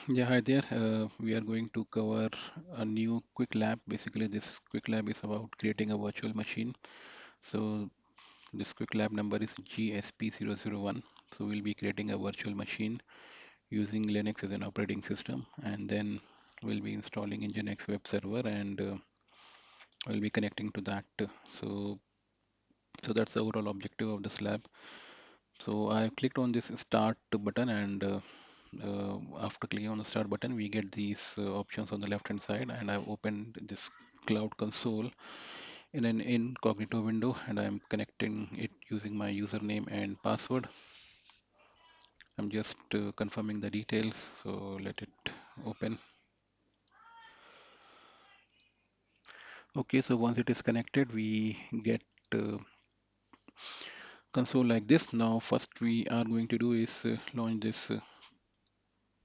Yeah, hi there. We are going to cover a new quick lab. Basically, this quick lab is about creating a virtual machine. So this quick lab number is GSP001. So we'll be creating a virtual machine using Linux as an operating system, and then we'll be installing Nginx web server, and we'll be connecting to that. So that's the overall objective of this lab. So I clicked on this start button, and after clicking on the start button, we get these options on the left hand side, and I've opened this cloud console in an incognito window, and I'm connecting it using my username and password. I'm just confirming the details, so let it open. Okay, so once it is connected, we get console like this. Now first we are going to do is launch this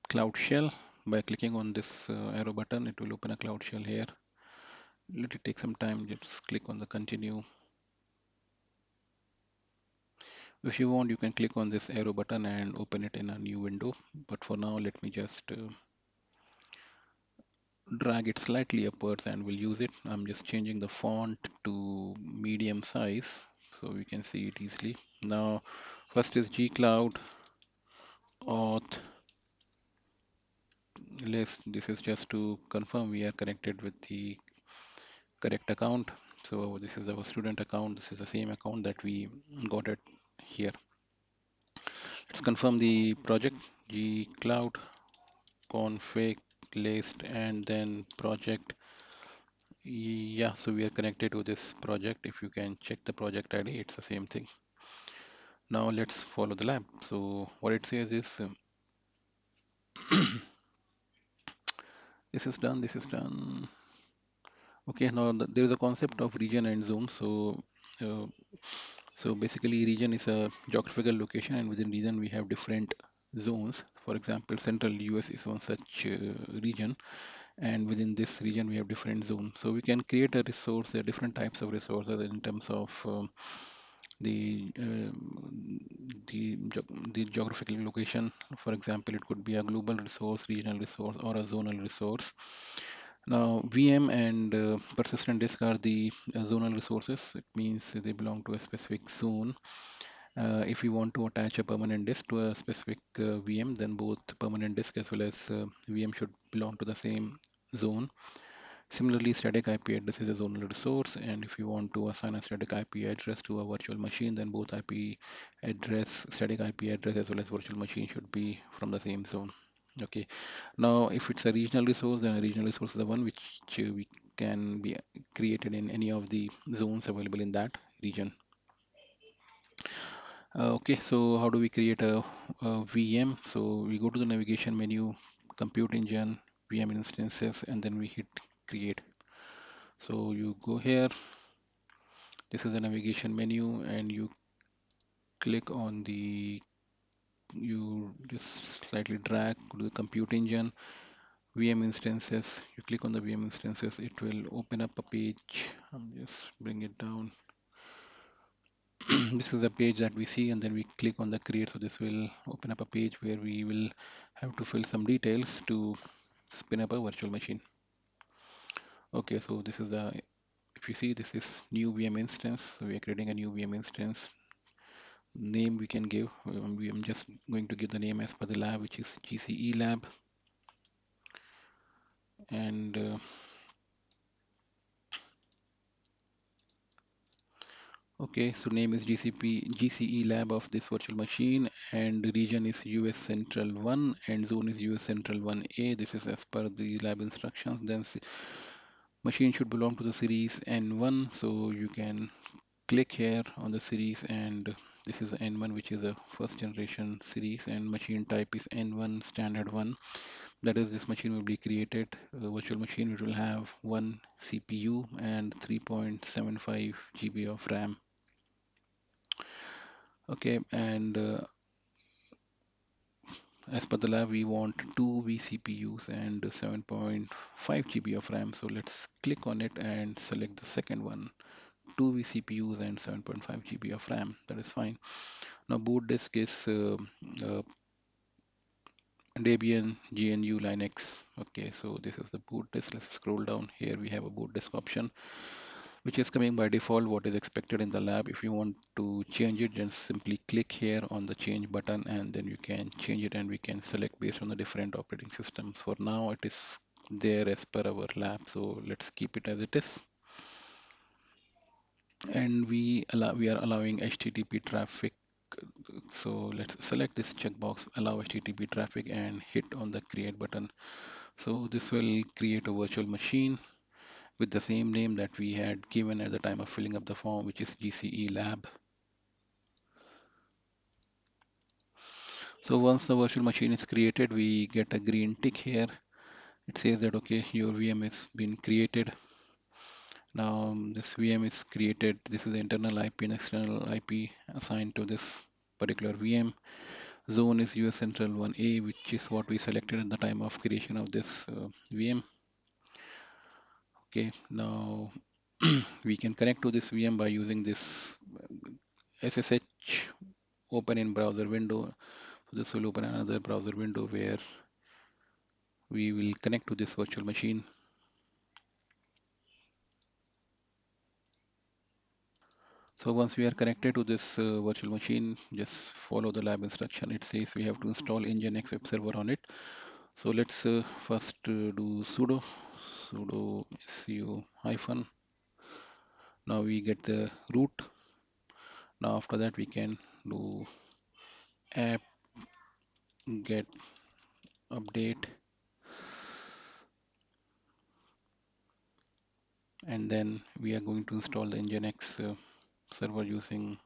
cloud shell by clicking on this arrow button. It will open a cloud shell here. Let it take some time. Just click on the continue. If you want, you can click on this arrow button and open it in a new window. But for now, let me just drag it slightly upwards and we'll use it. I'm just changing the font to medium size so we can see it easily. Now, first is gcloud auth list. This is just to confirm we are connected with the correct account. So this is our student account. This is the same account that we got it here. Let's confirm the project gcloud config list and then project. Yeah, so we are connected to this project. If you can check the project ID, it's the same thing. Now let's follow the lab. So what it says is this is done, this is done. Okay, now there is a concept of region and zone. Uh, so basically region is a geographical location, and within region we have different zones. For example, central US is one such region, and within this region we have different zones. So we can create a resource, different types of resources in terms of the the geographical location. For example, it could be a global resource, regional resource, or a zonal resource. Now, VM and persistent disk are the zonal resources. It means they belong to a specific zone. If you want to attach a permanent disk to a specific VM, then both permanent disk as well as VM should belong to the same zone. Similarly, static IP address is a zonal resource, and if you want to assign a static IP address to a virtual machine, then both IP address, static IP address as well as virtual machine should be from the same zone. Okay. Now, if it's a regional resource, then a regional resource is the one which we can be created in any of the zones available in that region. Okay, so how do we create a VM? So we go to the navigation menu, compute engine, VM instances, and then we hit create. So you go here, this is the navigation menu, and you click on you just slightly drag to the compute engine, VM instances. You click on the VM instances, it will open up a page. I'm just bring it down. This is the page that we see, and then we click on the create. So this will open up a page where we will have to fill some details to spin up a virtual machine. Okay, so this is the, if you see, this is new VM instance. So we are creating a new VM instance. Name we can give. I'm just going to give the name as per the lab, which is GCE lab. And okay, so name is GCE lab of this virtual machine, and the region is US Central 1, and zone is US Central 1A. This is as per the lab instructions. Then machine should belong to the series N1. So you can click here on the series, and this is the N1, which is a first generation series, and machine type is N1 standard 1. That is, this machine will be created, a virtual machine which will have one CPU and 3.75 GB of RAM. Okay, and as per the lab, we want two vCPUs and 7.5 GB of RAM. So let's click on it and select the second one, two vCPUs and 7.5 GB of RAM. That is fine. Now boot disk is uh, Debian GNU Linux. Okay, so this is the boot disk. Let's scroll down here. We have a boot disk option, which is coming by default, what is expected in the lab. If you want to change it, just simply click here on the change button, and then you can change it, and we can select based on the different operating systems. For now, it is there as per our lab, so let's keep it as it is. And we are allowing HTTP traffic. So let's select this checkbox, allow HTTP traffic, and hit on the create button. So this will create a virtual machine with the same name that we had given at the time of filling up the form, which is GCE lab. So once the virtual machine is created, we get a green tick here. It says that okay, your VM has been created. Now this VM is created. This is the internal IP and external IP assigned to this particular VM. Zone is US Central 1A, which is what we selected at the time of creation of this VM. Okay, now we can connect to this VM by using this SSH open in browser window. So this will open another browser window where we will connect to this virtual machine. So once we are connected to this virtual machine, just follow the lab instruction. It says we have to install Nginx web server on it. So let's first do sudo su hyphen. Now we get the root. Now after that we can do app get update, and then we are going to install the Nginx server using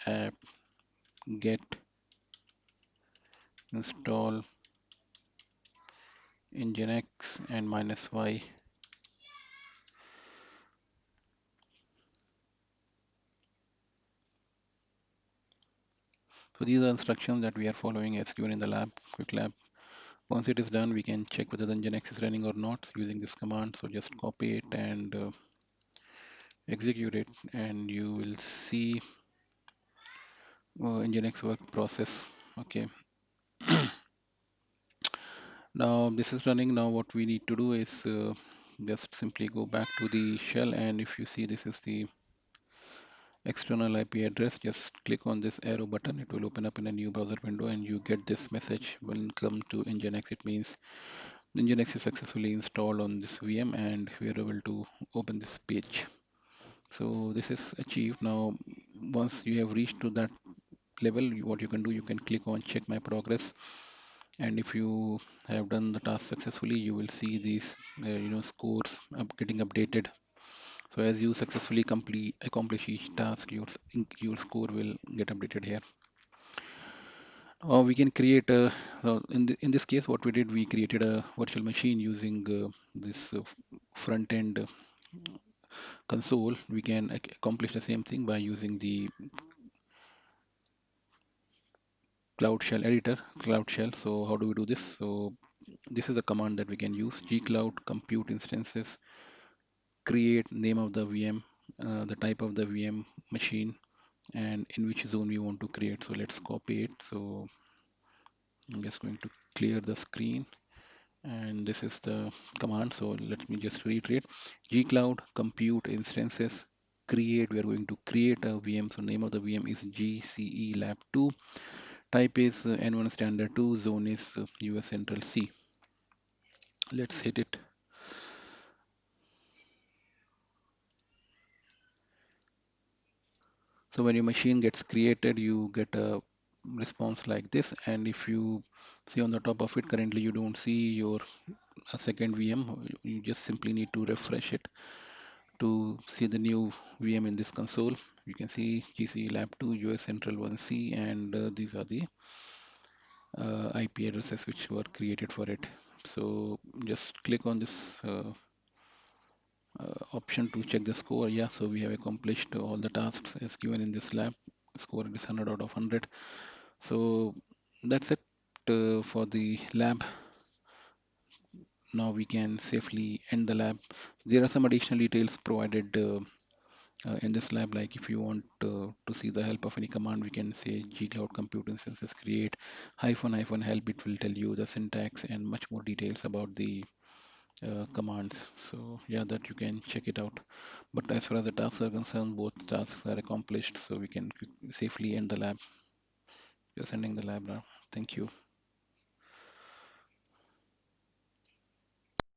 app get install Nginx and -y. So these are instructions that we are following as given in the lab, quick lab. Once it is done, we can check whether the Nginx is running or not using this command. So just copy it and execute it, and you will see Nginx work process. Okay. Now this is running. Now what we need to do is just simply go back to the shell, and if you see this is the external IP address, just click on this arrow button. It will open up in a new browser window, and you get this message. Welcome to Nginx. It means Nginx is successfully installed on this VM, and we are able to open this page. So this is achieved. Now once you have reached to that level, what you can do, you can click on check my progress, and if you have done the task successfully, you will see these scores getting updated. So as you successfully accomplish each task, your score will get updated here. Or we can create a, so in this case, what we did, we created a virtual machine using this front end console. We can accomplish the same thing by using the Cloud Shell editor, Cloud Shell. So how do we do this? So this is a command that we can use: gcloud compute instances, create name of the VM, the type of the VM machine, and in which zone we want to create. So let's copy it. So I'm just going to clear the screen, and this is the command. So let me just reiterate: gcloud compute instances, create. We are going to create a VM. So name of the VM is GCE lab 2. Type is N1 standard 2. Zone is US Central C. Let's hit it. So when your machine gets created, you get a response like this. And if you see on the top of it, currently you don't see your second VM. You just simply need to refresh it to see the new VM in this console. You can see GC Lab 2, US Central 1C, and these are the IP addresses which were created for it. So just click on this option to check the score. Yeah, so we have accomplished all the tasks as given in this lab. Score is 100 out of 100. So that's it for the lab. Now we can safely end the lab. There are some additional details provided In this lab, like if you want to see the help of any command, we can say G Cloud Compute Instances create hyphen hyphen help. It will tell you the syntax and much more details about the commands. So yeah, that you can check it out. But as far as the tasks are concerned, both tasks are accomplished, so we can safely end the lab. Just ending the lab now. Thank you.